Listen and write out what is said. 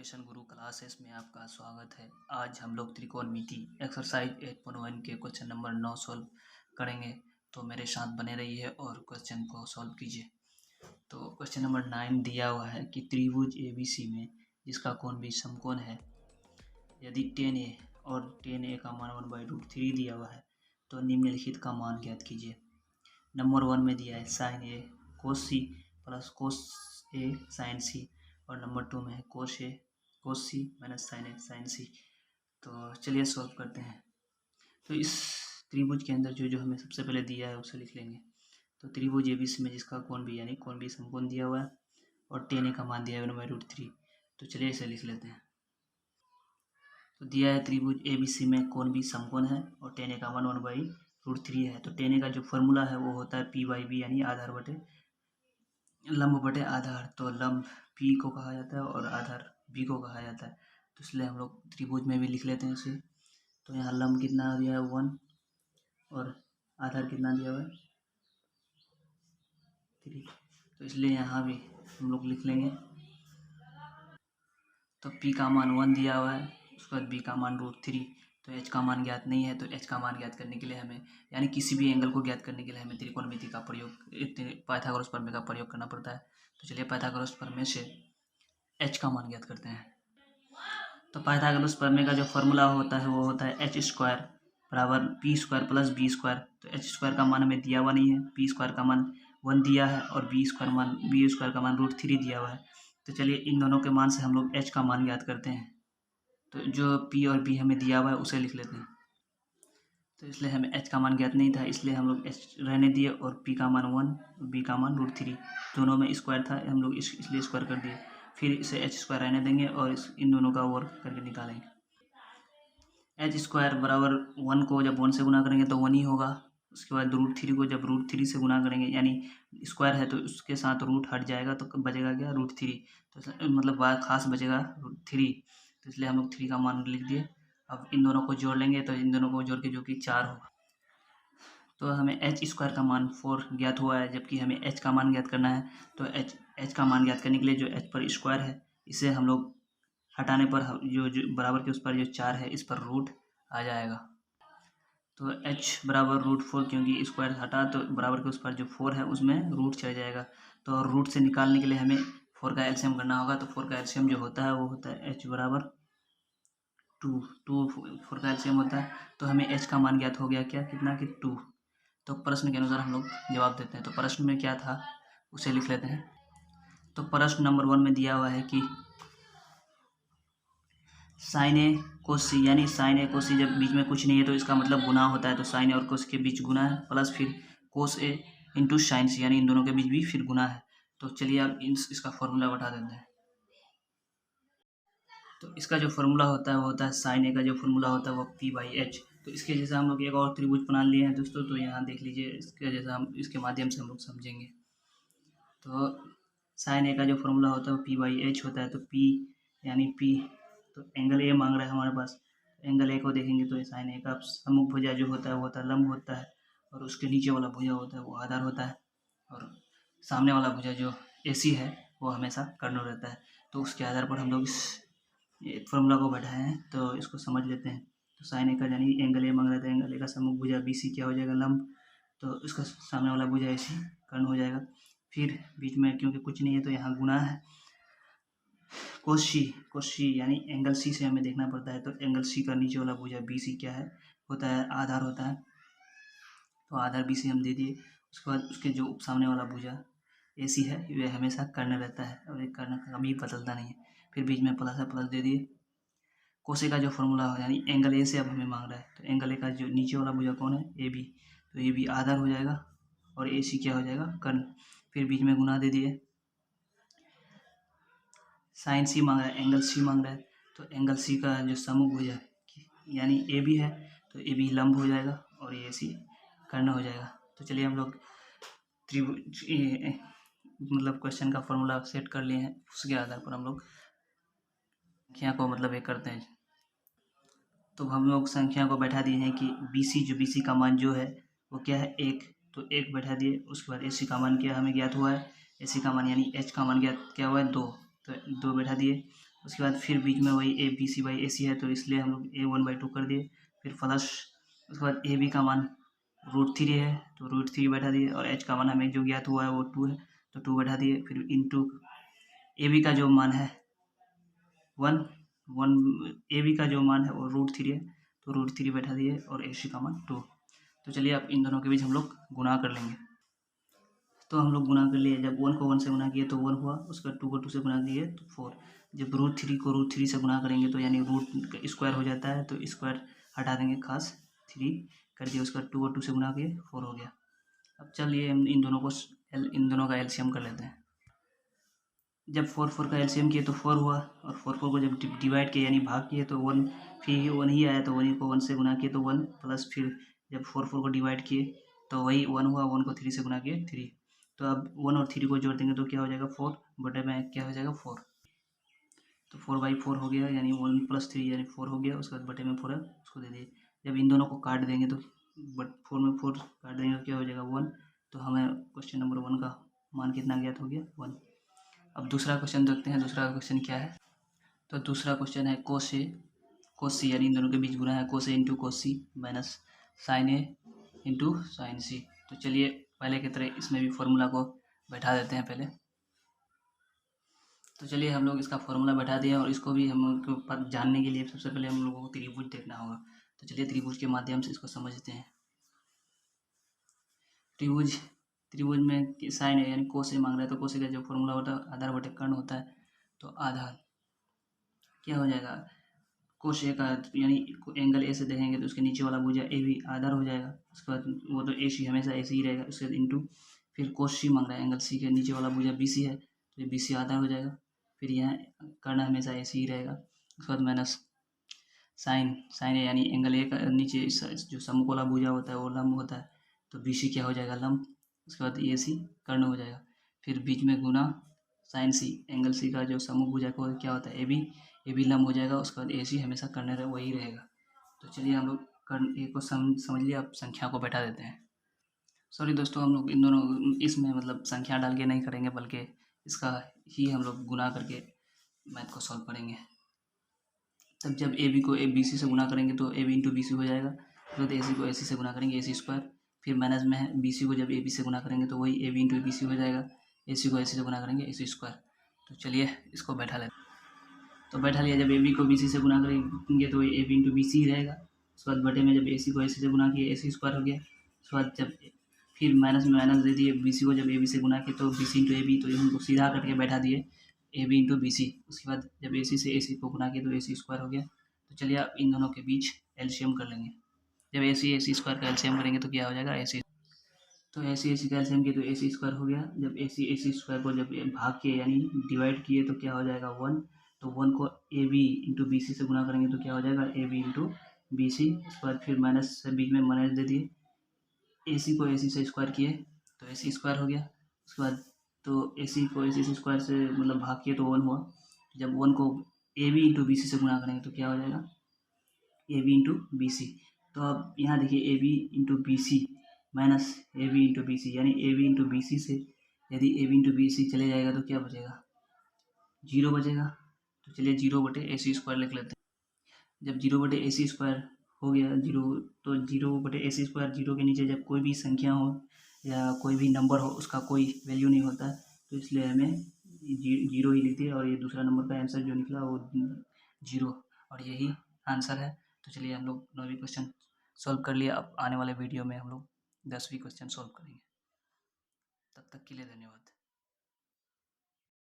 Question गुरु classes में आपका स्वागत है। आज हम लोग त्रिकोणमिति एक्सरसाइज 8.1 के क्वेश्चन नंबर 9 सॉल्व करेंगे, तो मेरे साथ बने रहिए और क्वेश्चन को सॉल्व कीजिए। तो क्वेश्चन नंबर 9 दिया हुआ है कि त्रिभुज ABC में जिसका कोण भी समकोण है, यदि tan A और tan A का मान 1/√3 दिया हुआ है तो निम्नलिखित का मान ज्ञात कीजिए। नंबर 1 में दिया है sin A cos C plus cos A sin C, और नंबर 2 में है cos A cos C minus sin A sin C। तो चलिए सॉल्व करते हैं। तो इस त्रिभुज के अंदर जो हमें सबसे पहले दिया है उसे लिख लेंगे। तो त्रिभुज ABC में जिसका कोण भी यानी कोण भी समकोण दिया हुआ है और tan A का मान दिया है 1/√3। तो चलिए इसे लिख लेते हैं। तो दिया है त्रिभुज ABC में कोण भी समकोण है और tan A का मान 1/√3 है। तो tan A का जो फॉर्मूला है वो होता है P/B यानी आधार बटे लंब बटे आधार। तो लंब P को कहा जाता है और आधार B को कहा जाता है। तो इसलिए हम लोग त्रिभुज में भी लिख लेते हैं इसे। तो यहाँ लंब कितना दिया है 1 और आधार कितना दिया हुआ है 3। तो इसलिए यहाँ भी हम लोग लिख लेंगे। तो P का मान 1 दिया हुआ है, उसके बाद B का मान √3। तो H का मान ज्ञात नहीं है, तो H का मान ज्ञात करने के लिए हमें यानी किसी भी एंगल को ज्ञात करने के लिए हमें त्रिकोणमिति का प्रयोग पाइथागोरस प्रमेय का प्रयोग करना पड़ता है। तो चलिए पाइथागोरस प्रमेय से H का मान ज्ञात करते हैं। तो पाइथागोरस प्रमेय का जो फॉर्मूला होता है वो होता है h² बराबर p² प्लस b²। तो h² का मान हमें दिया हुआ नहीं है, p² का मान 1 दिया है और b² का मान √3 दिया हुआ है। तो चलिए इन दोनों के मान से हम लोग h का मान ज्ञात करते हैं। तो जो p और b हमें दिया हुआ है उसे लिख लेते हैं। तो इसलिए हमें h का मान ज्ञात नहीं था, इसलिए हम लोग h रहने दिए और p का मान 1 और b का मान √3। दोनों में स्क्वायर था, हम लोग इसलिए स्क्वायर कर दिए। फिर इसे h² रहने देंगे और इन दोनों का वर्ग करके निकालेंगे। h² बराबर 1 को जब 1 से गुना करेंगे तो 1 ही होगा। उसके बाद √3 को जब √3 से गुना करेंगे यानी स्क्वायर है तो उसके साथ रूट हट जाएगा तो बचेगा क्या √3। तो मतलब खास बचेगा √3। तो इसलिए हम लोग 3 का मान लिख दिए। अब इन दोनों को जोड़ लेंगे तो इन दोनों को जोड़ के जो कि 4 होगा। तो हमें h² का मान 4 ज्ञात हुआ है, जबकि हमें h का मान ज्ञात करना है। तो h का मान ज्ञात करने के लिए जो h पर स्क्वायर है इसे हम लोग हटाने पर जो बराबर के उस पर जो 4 है इस पर रूट आ जाएगा। तो h बराबर √4, क्योंकि स्क्वायर हटा तो बराबर के उस पर जो 4 है उसमें रूट चल जाएगा। तो रूट से निकालने के लिए हमें 4 का एलसीएम करना होगा। तो 4 का एलसीएम जो होता है वो होता है h बराबर 2 4 का एलसीएम होता है। तो हमें h का मान ज्ञात हो गया क्या कितना कि 2। तो प्रश्न के अनुसार हम लोग जवाब देते हैं। तो प्रश्न में क्या था उसे लिख लेते हैं। तो प्रश्न नंबर 1 में दिया हुआ है कि sin A cos C यानी sin A cos C जब बीच में कुछ नहीं है तो इसका मतलब गुना होता है। तो sin A और cos के बीच गुना है प्लस फिर cos A into sin C यानी इन दोनों के बीच भी फिर गुना है। तो चलिए अब इसका फॉर्मूला बता देते हैं। तो इसका जो फॉर्मूला होता है वो होता है sin A का जो फॉर्मूला होता है वो P/H। तो इसके जैसा हम लोग एक और त्रिभुज बना लिए हैं दोस्तों। तो यहाँ देख लीजिए, इसके जैसा हम इसके माध्यम से हम लोग समझेंगे। तो sin A का जो फॉर्मूला होता है वो P/H होता है। तो P यानी P, तो एंगल A मांग रहा है हमारे पास। एंगल A को देखेंगे तो sin A का सम्मुख भुजा जो होता है वो होता है लंब होता है, और उसके नीचे वाला भुजा होता है वो आधार होता है, और सामने वाला भुजा जो AC है वो हमेशा कर्ण रहता है। तो उसके आधार पर हम लोग इस फॉर्मूला को बैठाए हैं। तो इसको समझ लेते हैं। तो sin A का यानी एंगल A मांग रहा था, एंगल A का सम्मुख भुजा BC क्या हो जाएगा लंब, तो इसका सामने वाला भुजा AC कर्ण हो जाएगा। फिर बीच में क्योंकि कुछ नहीं है तो यहाँ गुना है cos C यानी एंगल C से हमें देखना पड़ता है। तो एंगल C का नीचे वाला भुजा BC क्या है होता है आधार होता है। तो आधार BC हम दे दिए। उसके बाद उसके जो सामने वाला भुजा AC है वह हमेशा कर्ण रहता है और एक कर्ण कभी बदलता नहीं है। फिर बीच में प्लस है, प्लस दे दिए। cos A का जो फॉर्मूला हो यानी एंगल A से अब हमें मांग रहा है। तो एंगल A का जो नीचे वाला भुजा कौन है AB, तो AB आधार हो जाएगा और AC क्या हो जाएगा कर्ण। फिर बीच में गुना दे दिए। sin C मांग रहा है, एंगल C मांग रहा है। तो एंगल C का जो सम्मुख भुजा यानी AB है तो AB लंब हो जाएगा और AC कर्ण हो जाएगा। तो चलिए हम लोग त्रिभुज मतलब क्वेश्चन का फॉर्मूला सेट कर लिए हैं, उसके आधार पर हम लोग संख्या को मतलब ये करते हैं। तो हम लोग संख्या को बैठा दिए हैं कि BC का मान जो है वो क्या है 1, तो 1 बैठा दिए। उसके बाद AC का मान क्या हमें ज्ञात हुआ है, AC का मान यानी H का मान ज्ञात क्या हुआ है 2, तो 2 बैठा दिए। उसके बाद फिर बीच में वही ए बी सी बाई ए सी है, तो इसलिए हम लोग A1/2 कर दिए। फिर प्लस उसके बाद ए बी का मान √3 है, तो √3 बैठा दिए, और एच का मान हमें जो ज्ञात हुआ है वो 2 है, तो 2 बैठा दिए। फिर इंटू ए बी का जो मान है 1 ए बी का जो मान है वो √3 है, तो √3 बैठा दिए, और ए सी का मान 2। तो चलिए अब इन दोनों के बीच हम लोग गुणा कर लेंगे। तो हम लोग गुणा कर लिए, जब 1 को 1 से गुणा किए तो 1 हुआ, उसके बाद 2 को 2 से गुणा किए तो 4। जब √3 को √3 से गुणा करेंगे तो यानी रूट स्क्वायर हो जाता है, तो स्क्वायर हटा देंगे, खास 3 कर दिया, उसके बाद 2 को 2 से गुणा किए 4 हो गया। अब चलिए हम इन दोनों का एलसीएम कर लेते हैं। जब 4 का एलसीएम किए तो 4 हुआ, और 4 को जब डिवाइड किए यानी भाग किए तो 1, फिर 1 ही आया, तो 1 को 1 से गुणा किए तो 1, प्लस फिर जब 4 को डिवाइड किए तो वही 1 हुआ, 1 को 3 से गुणा किए 3। तो अब 1 और 3 को जोड़ देंगे तो क्या हो जाएगा 4 बटे में क्या हो जाएगा 4, तो 4/4 हो गया, यानी 1 + 3 यानी 4 हो गया। उसके बाद बटे में 4 है उसको दे दिए। जब इन दोनों को काट देंगे तो 4 में 4 काट देंगे तो क्या हो जाएगा 1। तो हमें क्वेश्चन नंबर 1 का मान कितना ज्ञात हो गया 1। अब दूसरा क्वेश्चन देखते हैं, दूसरा क्वेश्चन क्या है। तो दूसरा क्वेश्चन है कोस सी, यानी इन दोनों के बीच गुना है, कोस ए इंटू कोस सी माइनस साइन ए इंटू साइन सी। तो चलिए पहले की तरह इसमें भी फॉर्मूला को बैठा देते हैं पहले। तो चलिए हम लोग इसका फॉर्मूला बैठा दिए, और इसको भी हम लोग को जानने के लिए सबसे पहले हम लोगों को त्रिभुज देखना होगा। तो चलिए त्रिभुज के माध्यम से इसको समझते हैं। त्रिभुज में साइन है यानी कोस ए मांग रहा है, तो कोस ए का जो फॉर्मूला होता है आधार बटे कर्ण होता है, तो आधार क्या हो जाएगा कोस ए का, यानी एंगल ए से देखेंगे तो उसके नीचे वाला भुजा ए भी आधार हो जाएगा। उसके बाद वो तो ए सी हमेशा ए सी ही रहेगा। उसके बाद इंटू फिर कोस सी मांग रहा है, एंगल सी के नीचे वाला भुजा बी सी है, तो ये बी सी आधार हो जाएगा। फिर यहाँ कर्ण हमेशा ए सी ही रहेगा। उसके बाद माइनस साइन ए यानी एंगल ए का नीचे जो सम्मुख वाला भुजा होता है वो लंब होता है, तो बी सी क्या हो जाएगा लंब। उसके बाद ए सी कर्ण हो जाएगा। फिर बीच में गुना साइन सी, एंगल सी का जो सम्मुख भुजा को क्या होता है ए बी लंब हो जाएगा। उसके बाद ए सी हमेशा कर्ण रहे वही रहेगा। तो चलिए हम लोग कर्ण ए को समझ लिया, अब संख्या को बैठा देते हैं। सॉरी दोस्तों, हम लोग इन दोनों इसमें मतलब संख्या डाल के नहीं करेंगे, बल्कि इसका ही हम लोग गुना करके मैथ को सॉल्व करेंगे। तब जब ए बी को ए बी सी से गुना करेंगे तो A B into B C हो जाएगा। फिर ए सी को ए सी से गुना करेंगे ए सी स्क्वायर। फिर माइनस में है बी सी को जब ए बी से गुना करेंगे तो वही A B into B C हो जाएगा। ए सी को ए सी से गुना करेंगे ए सी स्क्वायर। तो चलिए इसको बैठा लेते हैं। तो बैठा लिया, जब ए बी को बी सी से गुना करेंगे तो वही A B into B C ही रहेगा। उसके बाद बटे में जब ए सी को ए सी से गुना किया ए सी स्क्वायर हो गया। उसके बाद जब फिर माइनस में माइनस दे दिए, बी सी को जब ए बी से गुना किया तो B C into A B, तो इनको सीधा करके बैठा दिए A B into B C. उसके बाद जब ए सी से ए सी को गुना किया तो ए सी स्क्वायर हो गया। तो चलिए आप इन दोनों के बीच एलसीएम कर लेंगे। जब ए सी स्क्वायर का एलसीएम करेंगे तो क्या हो जाएगा ए सी, तो ए सी का एलसीएम किए तो ए सी स्क्वायर हो गया। जब ए सी स्क्वायर को जब भाग किए यानी डिवाइड किए तो क्या हो जाएगा 1। तो 1 को A B into B C से गुना करेंगे तो क्या हो जाएगा A B into B C. उसके बाद फिर माइनस से बीच में माइनस दे दिए, ए सी को ए सी से स्क्वायर किए तो ए सी स्क्वायर हो गया। उसके बाद तो ए सी को ए सी से स्क्वायर से मतलब भाग किए तो 1 हुआ। जब 1 को A B into B C से गुना करेंगे तो क्या हो जाएगा A B into B C. तो अब यहाँ देखिए A B into B C minus A B into B C, यानी A B into B C से यदि A B into B C चले जाएगा तो क्या बचेगा 0 बचेगा। तो चलिए 0 बटे ए सी स्क्वायर लिख लेते हैं। जब 0 बटे ए सी स्क्वायर हो गया 0, तो 0 बटे ए सी स्क्वायर, 0 के नीचे जब कोई भी संख्या हो या कोई भी नंबर हो उसका कोई वैल्यू नहीं होता, तो इसलिए हमें 0 ही लिख दिया, और ये दूसरा नंबर का आंसर जो निकला वो 0, और यही आंसर है। तो चलिए हम लोग 9वीं क्वेश्चन सॉल्व कर लिया। अब आने वाले वीडियो में हम लोग 10वीं क्वेश्चन सॉल्व करेंगे। तब तक के लिए धन्यवाद।